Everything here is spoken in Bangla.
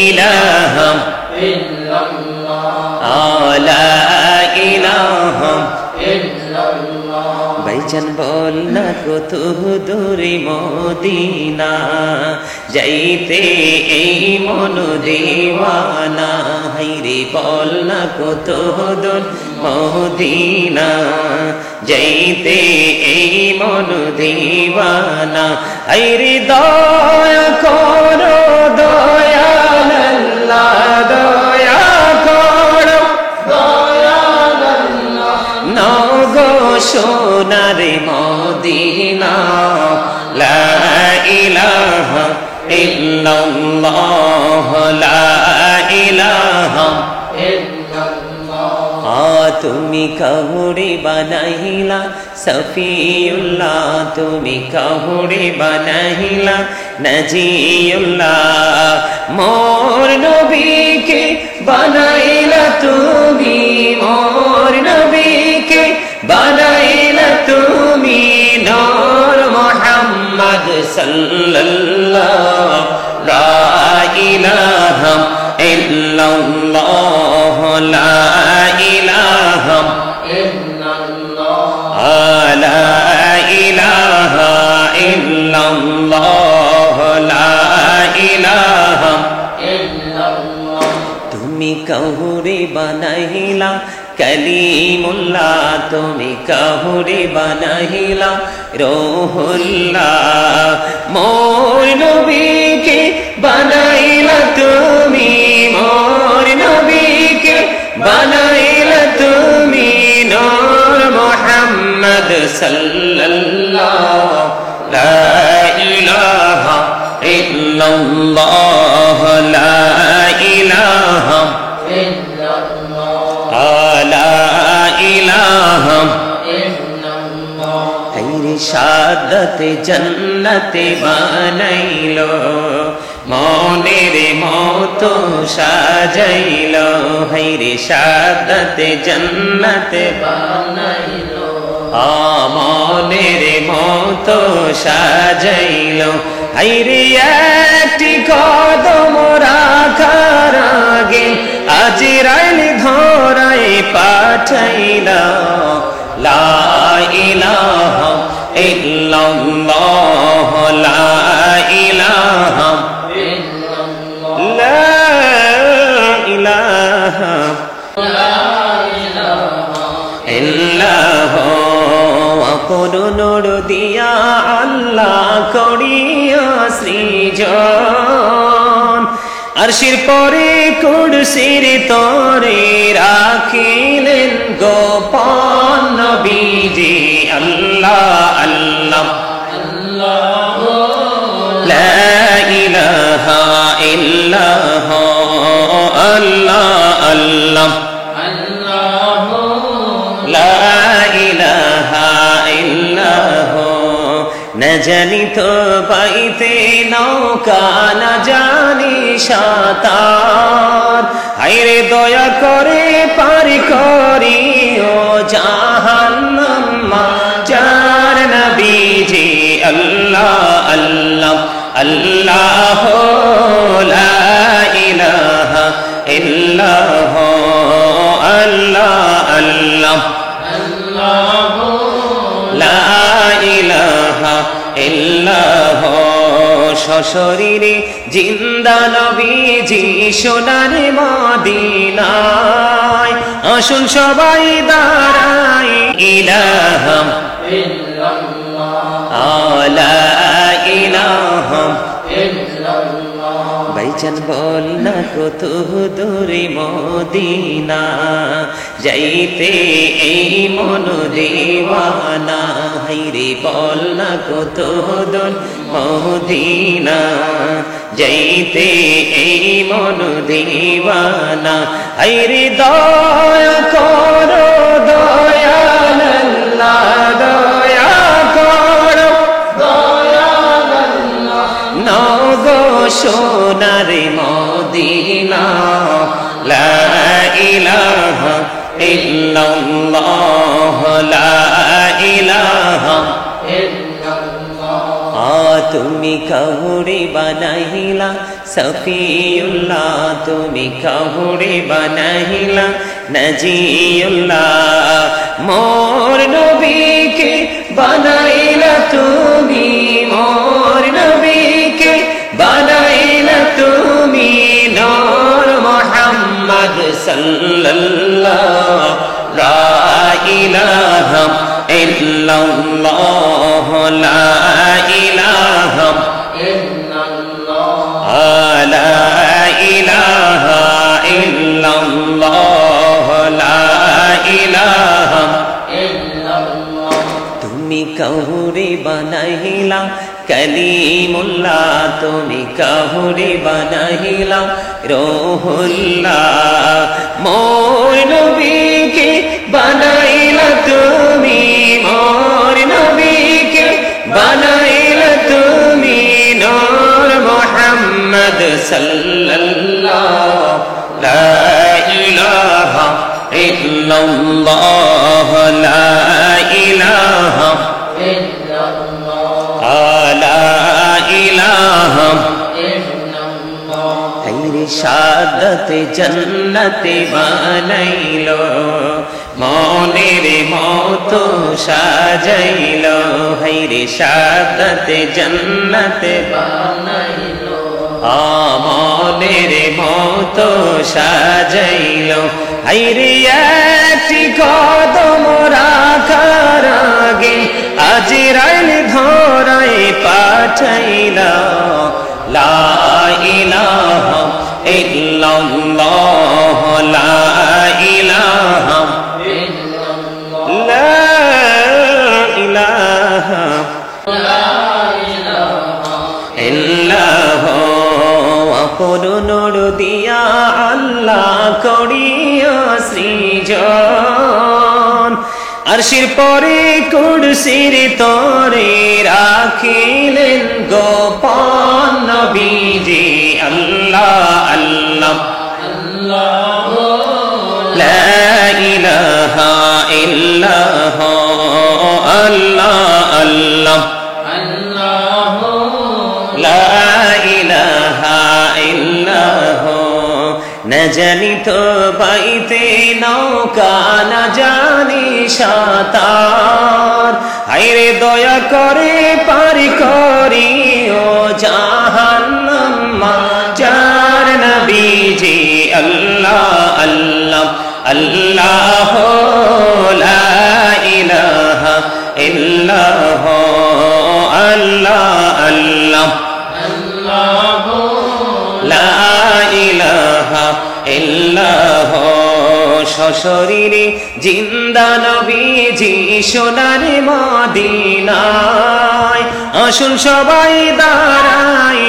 ইলাহা ইল্লাল্লাহ লা ইলাহা ইল্লাল্লাহ ভাইজান বল না কত দূরে মদিনা যাইতে এই মন দিওয়ানা হাইরে বল না কত দূর মদিনা যাইতে এই মন দিওয়ানা হাইরে দয়া করো দয়াল আল্লাহ দয়া করো দয়াল আল্লাহ নগো সোনার মদিনা লা ইলাহা ইল্লাল্লাহ লা ইলাহা তুমি কাহুরে বানাইলা সফিউল্লাহ তুমি কাহুরে বানাইলা নজিউল্লাহ মোর নবীকে বানাইলা তুমি মোর নবীকে বানাইলা তুমি নূর মুহাম্মদ সাল্লাল্লাহু লা ইলাহা ইল্লাল্লাহ লা ইলাহা ইল্লাল্লাহ লা ইলাহা ইল্লাল্লাহ লা ইলাহা ইল্লাল্লাহ তুমি কাহুরে বানাইলা কলিমুল্লাহ তুমি কাহুরে বানাইলা রূহুল্লাহ মোর নবীকে বানাইলা তুমি মোর নবীকে বানাইলা তুমি নূর মুহাম্মদ সাল্লাল্লাহু লা ইলাহা ইল্লাল্লাহ লা ইলাহা ইল্লাল্লাহ লা ইলাহা ইল্লাল্লাহ হাইরে শাহাদাতে জান্নাতে বানাইলো মনের মতো সাজাইলো হাইরে শাহাদাতে জান্নাতে বানাইলো মনের মতো সাজাইলো হাইরে একটি কদম রাখার আগে আজরাইল ধরাই পাঠাইলা লা ইলাহা ইল্লাল্লাহ লা ইলাহা লা ইলাহা ইল্লাল্লাহ করুণর দিয়া আল্লাহ করিয়া সৃজন আরশির পরে কুরসির তরে রাখিলেন গোপন নবীজি আল্লাহ আল্লাহ আল্লাহ লা ইলাহা ইল্লাল্লাহ আল্লাহ আল্লাহ আল্লাহ লা ইলাহা ইল্লাল্লাহ না জানি তো পাইতে নৌকা না জানি সাঁতার হায়রে দয়া করে পারি করিও জাহান্নাম যার নবীজি আল্লাহ আল্লাহ আল্লাহ লা ইলাহা ইল্লাল্লাহ আল্লাহ আল্লাহ আল্লাহ লা ইলাহা ইল্লাল্লাহ সশরীরে জিন্দা নবীজি সোনার মদিনায় আসুন সবাই দাঁড়াই ইলাহা ইল্লাল্লাহ লা ইলাহা ইল্লাল্লাহ ভাইজান বল না কত দূরে মদিনা যাইতে এই মন দিওয়ানা হাইরে বল না কত দূর মদিনা যাইতে এই মন দিওয়ানা হাইরে দয়া করো দয়াল আল্লাহ দয়া করো দয়াল আল্লাহ নগো সোনার মদিনা লা ইলাহা ইল্লাল্লাহ লা ইলাহা ইল্লাল্লাহ তুমি কাউরে বানাইলা সফিউল্লাহ, তুমি কাউরে বানাইলা নজিউল্লাহ, মোর নবীকে বানাইলা তুমি, মোর নবীকে বানাইলা তুমি নূর মুহাম্মদ সাল্লাল্লাহু লা ইলাহা ইল্লাল্লাহ, লা ইলাহা ইল্লাল্লাহ, লা ইলাহা ইল্লাল্লাহ, লা ইলাহা ইল্লাল্লাহ। তুমি কাউরে বানাইলা কলিমুল্লাহ, তুমি কাউরে বানাইলা রূহুল্লাহ, মোর নবীকে বানাইলা তুমি, মোর নবীকে বানাইলা তুমি নূর মুহাম্মদ সাল্লাল্লাহু লা ইলাহা ইল্লাল্লাহ, লা ইলাহা ইল্লাল্লাহ, লা ইলাহা ইল্লাল্লাহ। হায়রে শাহাদাতে জান্নাতে বানাইলো, মনের মতো সাজাইলো, হায়রে শাহাদাতে জান্নাতে বানাইলো, মনের মতো সাজাইলো, হায়রে একটি কদম রাখার আগে আজরাইল ধরায় পাঠাইলা, লা ইলাহা ইল্লাল্লাহ, লা ইলাহা ইল্লাল্লাহ, লা ইলাহা ইল্লাল্লাহ। করুণর দিয়া আল্লাহ করিয়া সৃজন, আরশির পরে কুরসির তরে রাখিলেন গোপন নবীজি, আল্লাহ আল্লাহ আল্লাহ, লা ইলাহা ইল্লাল্লাহ, আল্লাহ আল্লাহ আল্লাহ, লা ইলাহা ইল্লাল্লাহ। না জানি তো বাইতে নৌকা, না জানি সাঁতার, হায়রে দয়া করে পারি করিও জাহান্নাম যার নবীজি, আল্লাহ আল্লাহ আল্লাহ, লা ইলাহা ইল্লাল্লাহ, আল্লাহ আল্লাহ আল্লাহ, লা ইলাহা ইল্লাল্লাহ। সশরীরে জিন্দা নবীজি সোনার মদিনায়, আসুন সবাই দাঁড়াই